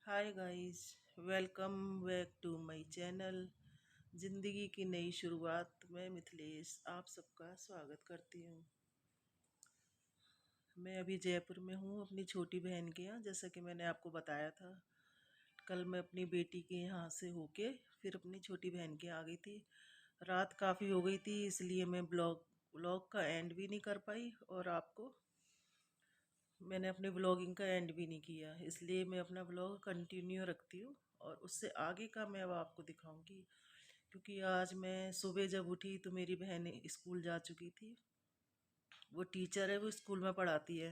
Hi guys, welcome back to my channel. ज़िंदगी की नई शुरुआत में मिथिलेश आप सबका स्वागत करती हूँ। मैं अभी जयपुर में हूँ अपनी छोटी बहन के यहाँ। जैसा कि मैंने आपको बताया था, कल मैं अपनी बेटी के यहाँ से होके फिर अपनी छोटी बहन के यहाँ आ गई थी। रात काफ़ी हो गई थी, इसलिए मैं ब्लॉग का एंड भी नहीं कर पाई और मैंने अपने ब्लॉगिंग का एंड भी नहीं किया, इसलिए मैं अपना ब्लॉग कंटिन्यू रखती हूँ और उससे आगे का मैं अब आपको दिखाऊंगी। क्योंकि आज मैं सुबह जब उठी तो मेरी बहन स्कूल जा चुकी थी। वो टीचर है, वो स्कूल में पढ़ाती है।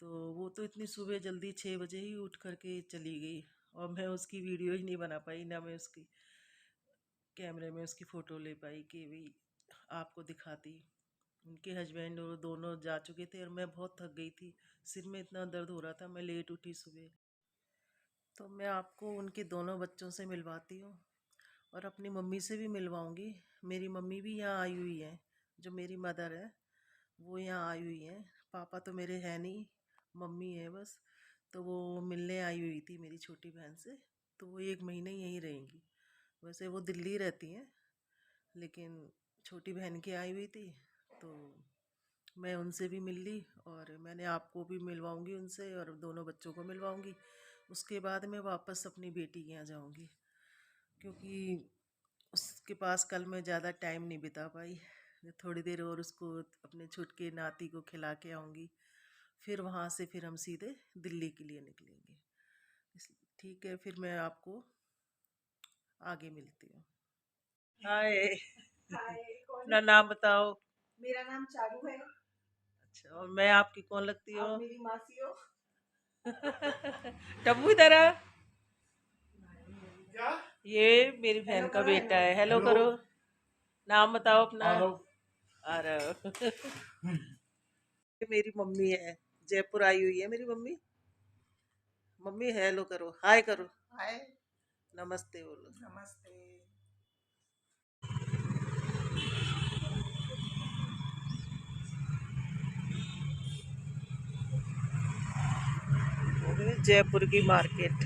तो वो तो इतनी सुबह जल्दी 6 बजे ही उठ करके चली गई और मैं उसकी वीडियो ही नहीं बना पाई, ना मैं उसकी कैमरे में उसकी फ़ोटो ले पाई कि भाई आपको दिखाती। उनके हस्बैंड और दोनों जा चुके थे और मैं बहुत थक गई थी, सिर में इतना दर्द हो रहा था, मैं लेट उठी सुबह। तो मैं आपको उनके दोनों बच्चों से मिलवाती हूँ और अपनी मम्मी से भी मिलवाऊंगी। मेरी मम्मी भी यहाँ आई हुई है, जो मेरी मदर है वो यहाँ आई हुई है। पापा तो मेरे हैं नहीं, मम्मी है बस। तो वो मिलने आई हुई थी मेरी छोटी बहन से, तो वो 1 महीने यहीं रहेंगी। वैसे वो दिल्ली रहती हैं, लेकिन छोटी बहन की आई हुई थी तो मैं उनसे भी मिल ली और मैंने आपको भी मिलवाऊंगी उनसे और दोनों बच्चों को मिलवाऊंगी। उसके बाद मैं वापस अपनी बेटी के यहाँ जाऊंगी, क्योंकि उसके पास कल मैं ज़्यादा टाइम नहीं बिता पाई। थोड़ी देर और उसको अपने छुटके नाती को खिला के आऊँगी, फिर वहाँ से फिर हम सीधे दिल्ली के लिए निकलेंगे। ठीक है, फिर मैं आपको आगे मिलती हूँ। हाय। हाय, कौन? अपना नाम बताओ। मेरा नाम चारू है। अच्छा, और मैं आपकी कौन लगती आप हूँ? मेरी मासी हो। टब्बू इधर आ। क्या? ये मेरी हेलो बहन का करो, बेटा हेलो। है। Hello hello. करो। नाम बताओ अपना। हेलो। अरे ये मेरी मम्मी है, जयपुर आई हुई है मेरी मम्मी। मम्मी हेलो करो, हाय करो, हाय। नमस्ते बोलो। नमस्ते। जयपुर की मार्केट,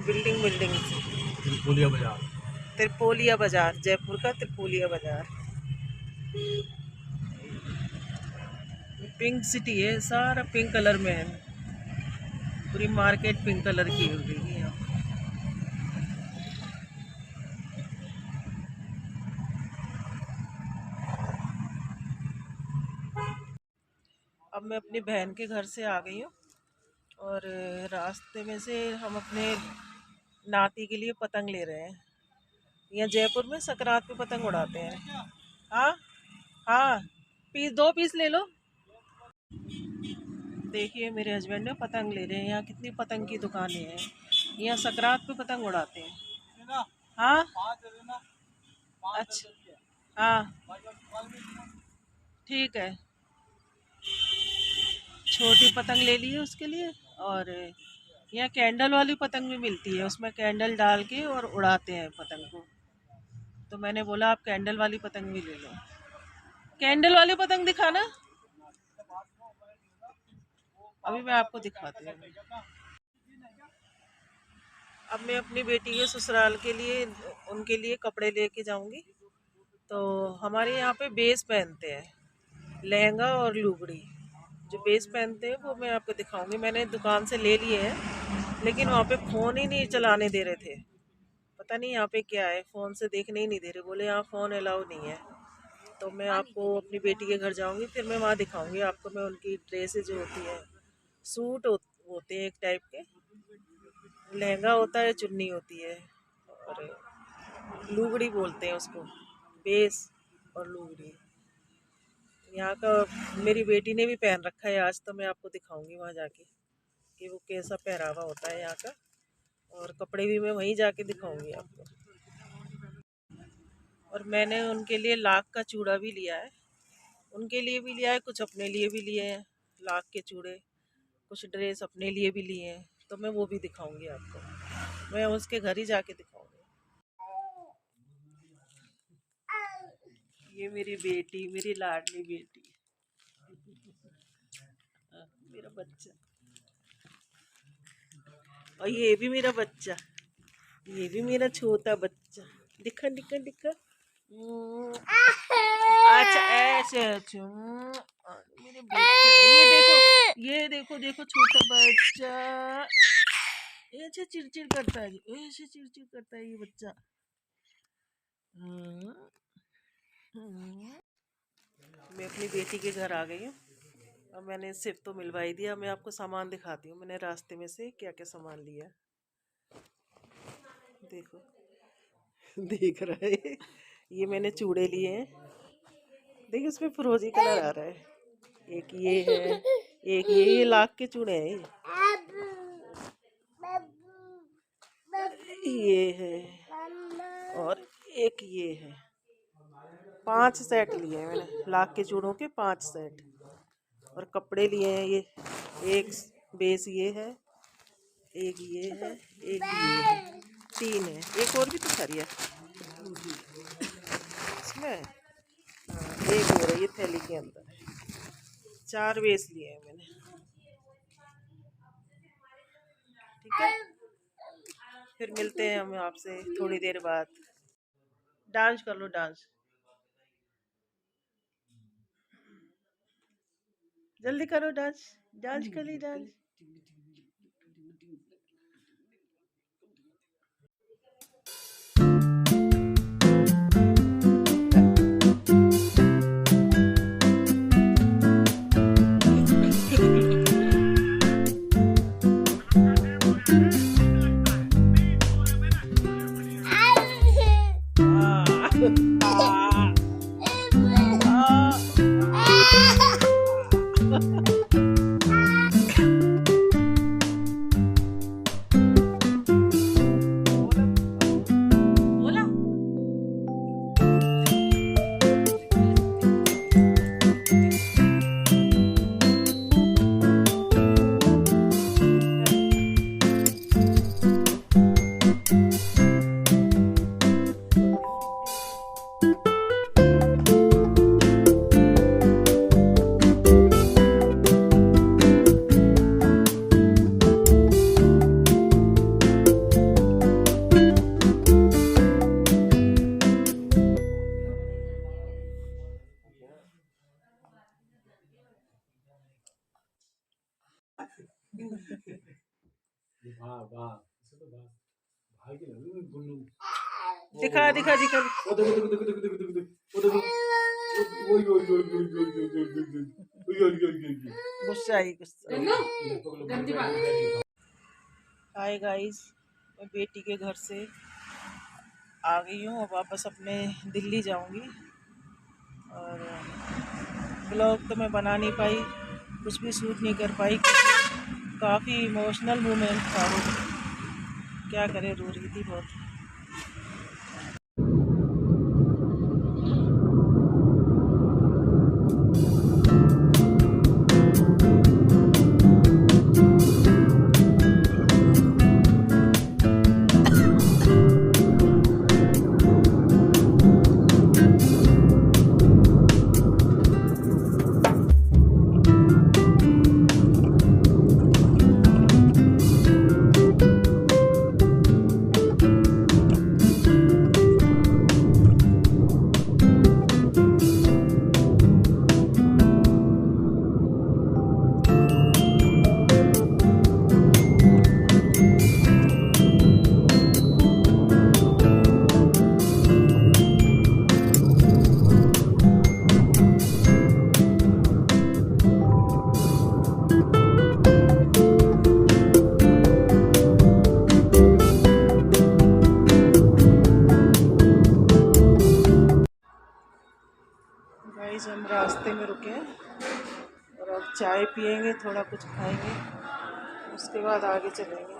बिल्डिंग बिल्डिंग त्रिपुलिया बाजार। त्रिपोलिया बाजार, जयपुर का त्रिपोलिया बाजार। पिंक सिटी है, सारा पिंक कलर में है। पूरी मार्केट पिंक कलर की हो गई है यहाँ। अब मैं अपनी बहन के घर से आ गई हूँ और रास्ते में से हम अपने नाती के लिए पतंग ले रहे हैं। यहाँ जयपुर में सकरात पे पतंग उड़ाते हैं। हाँ हाँ, दो पीस ले लो। देखिए मेरे हस्बैंड ने पतंग ले रहे हैं। यहाँ कितनी पतंग की दुकानें हैं, यहाँ सकरात पे पतंग उड़ाते हैं। हाँ अच्छा, हाँ ठीक है। छोटी पतंग ले ली है उसके लिए। और यहाँ कैंडल वाली पतंग भी मिलती है, उसमें कैंडल डाल के और उड़ाते हैं पतंग को। तो मैंने बोला आप कैंडल वाली पतंग भी ले लो। कैंडल वाली पतंग दिखाना, अभी मैं आपको दिखाती हूँ। अब मैं अपनी बेटी के ससुराल के लिए उनके लिए कपड़े लेके जाऊंगी। तो हमारे यहाँ पे बेस पहनते हैं, लहंगा और लुगड़ी। जो बेस पहनते हैं वो मैं आपको दिखाऊंगी। मैंने दुकान से ले लिए हैं, लेकिन वहाँ पे फ़ोन ही नहीं चलाने दे रहे थे। पता नहीं यहाँ पे क्या है, फ़ोन से देखने ही नहीं दे रहे, बोले यहाँ फ़ोन अलाउ नहीं है। तो मैं आपको अपनी बेटी के घर जाऊंगी, फिर मैं वहाँ दिखाऊंगी आपको। मैं उनकी ड्रेसेज जो होती है, सूट होते हैं एक टाइप के, लहंगा होता है, चुन्नी होती है और लुगड़ी बोलते हैं उसको, बेस और लुगड़ी। यहाँ का मेरी बेटी ने भी पहन रखा है आज, तो मैं आपको दिखाऊंगी वहाँ जाके कि वो कैसा पहरावा होता है यहाँ का। और कपड़े भी मैं वहीं जाके दिखाऊंगी आपको। और मैंने उनके लिए लाख का चूड़ा भी लिया है, उनके लिए भी लिया है, कुछ अपने लिए भी लिए हैं लाख के चूड़े। कुछ ड्रेस अपने लिए भी लिए हैं, तो मैं वो भी दिखाऊंगी आपको। मैं उसके घर ही जाके दिखाऊंगी। ये मेरी बेटी, मेरी लाडली बेटी। मेरा बच्चा। और ये भी मेरा बच्चा, ये भी मेरा छोटा बच्चा। दिखा दिखा दिखा। अच्छा ऐसे अच्छा। मेरे बच्चा, ये देखो देखो छोटा बच्चा। ऐसे चिड़चिड़ करता है, ऐसे चिड़चिड़ करता है ये बच्चा। मैं अपनी बेटी के घर आ गई हूँ और मैंने सिर्फ तो मिलवा ही दिया। मैं आपको सामान दिखाती हूँ मैंने रास्ते में से क्या क्या सामान लिया। देखो देख रहा है, ये मैंने चूड़े लिए हैं। देखिए उसमें फिरोजी कलर आ रहा है। एक ये है, एक ये लाख के चूड़े हैं। ये है और एक ये है। 5 सेट लिए हैं मैंने, लाख के चूड़ों के 5 सेट। और कपड़े लिए हैं ये, एक बेस ये है, एक ये है, एक ये है, 3 है। एक और भी तो खरी है इसमें। एक और है ये थैली के अंदर है। 4 बेस लिए हैं मैंने। ठीक है, फिर मिलते हैं हम आपसे थोड़ी देर बाद। डांस कर लो, डांस जल्दी करो, डांस डांस कर ली डांस। दिखा दिखा दिखा। गुस्सा ही गुस्सा। हाय गाइस, मैं बेटी के घर से आ गई हूँ। अब वापस अपने दिल्ली जाऊंगी। और ब्लॉग तो मैं बना नहीं पाई, कुछ भी शूट नहीं कर पाई क्योंकि काफ़ी इमोशनल मोमेंट था वो। क्या करें, रो रही थी बहुत। गाइस हम रास्ते में रुके हैं और अब चाय पियेंगे, थोड़ा कुछ खाएंगे, उसके बाद आगे चलेंगे।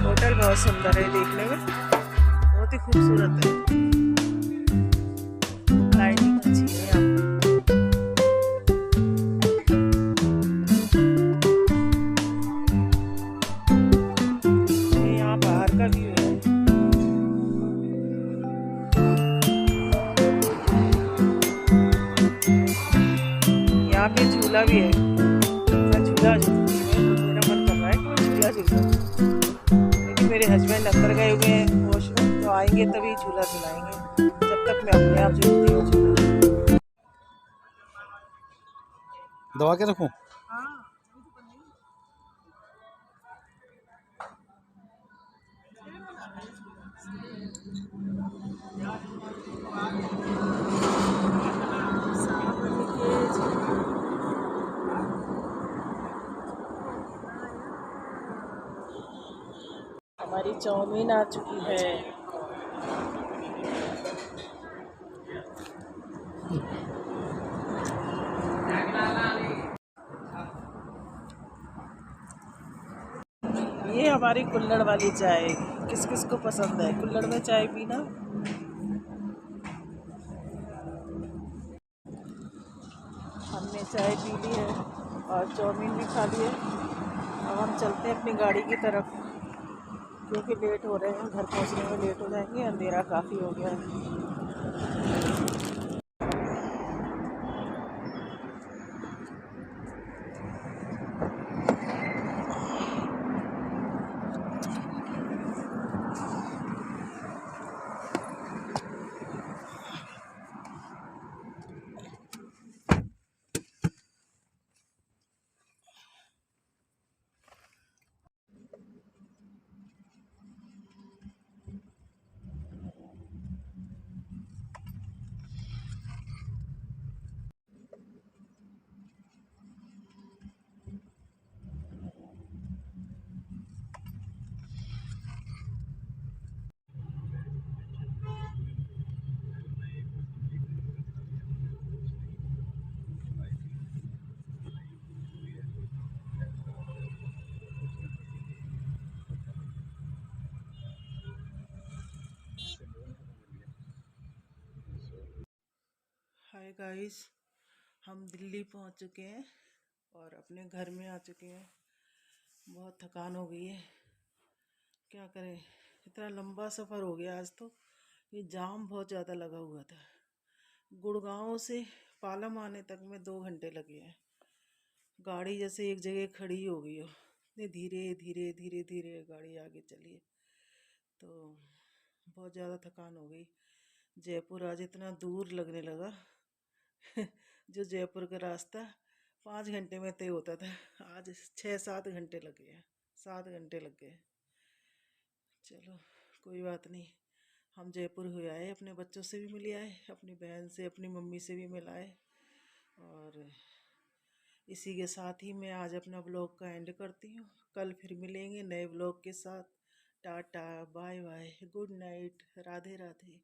होटल बहुत सुंदर है, देखने में बहुत ही खूबसूरत है। झूला भी है। मैं झूला झूलूंगी, मैं तो मेरा मन कर रहा है कि मैं झूला झूलूं, लेकिन मेरे हस्बैंड अंदर गए हुए हैं वॉशरूम, तो आएंगे तभी झूला झुलाएंगे। जब तक मैं अपने आप झूलती हूँ झूला। दबा के रखूं? हमारी चाउमीन आ चुकी है। ये हमारी कुल्हड़ वाली चाय, किस किस को पसंद है कुल्हड़ में चाय पीना। हमने चाय पी ली है और चाउमीन भी खा ली है। अब हम चलते हैं अपनी गाड़ी की तरफ, क्योंकि लेट हो रहे हैं, घर पहुंचने में लेट हो जाएंगे, अंधेरा काफ़ी हो गया है। हाय गाइस, हम दिल्ली पहुंच चुके हैं और अपने घर में आ चुके हैं। बहुत थकान हो गई है, क्या करें, इतना लंबा सफ़र हो गया आज तो। ये जाम बहुत ज़्यादा लगा हुआ था। गुड़गांव से पालम आने तक में 2 घंटे लगे हैं। गाड़ी जैसे एक जगह खड़ी हो गई हो, इतनी धीरे धीरे धीरे धीरे गाड़ी आगे चली है, तो बहुत ज़्यादा थकान हो गई। जयपुर आज इतना दूर लगने लगा। जो जयपुर का रास्ता 5 घंटे में तय होता था, आज 6-7 घंटे लगे हैं। 7 घंटे लग गए। चलो कोई बात नहीं, हम जयपुर हुए आए, अपने बच्चों से भी मिले आए, अपनी बहन से अपनी मम्मी से भी मिलाए। और इसी के साथ ही मैं आज अपना ब्लॉग का एंड करती हूँ। कल फिर मिलेंगे नए ब्लॉग के साथ। Tata, bye bye, good night, Radhe Radhe.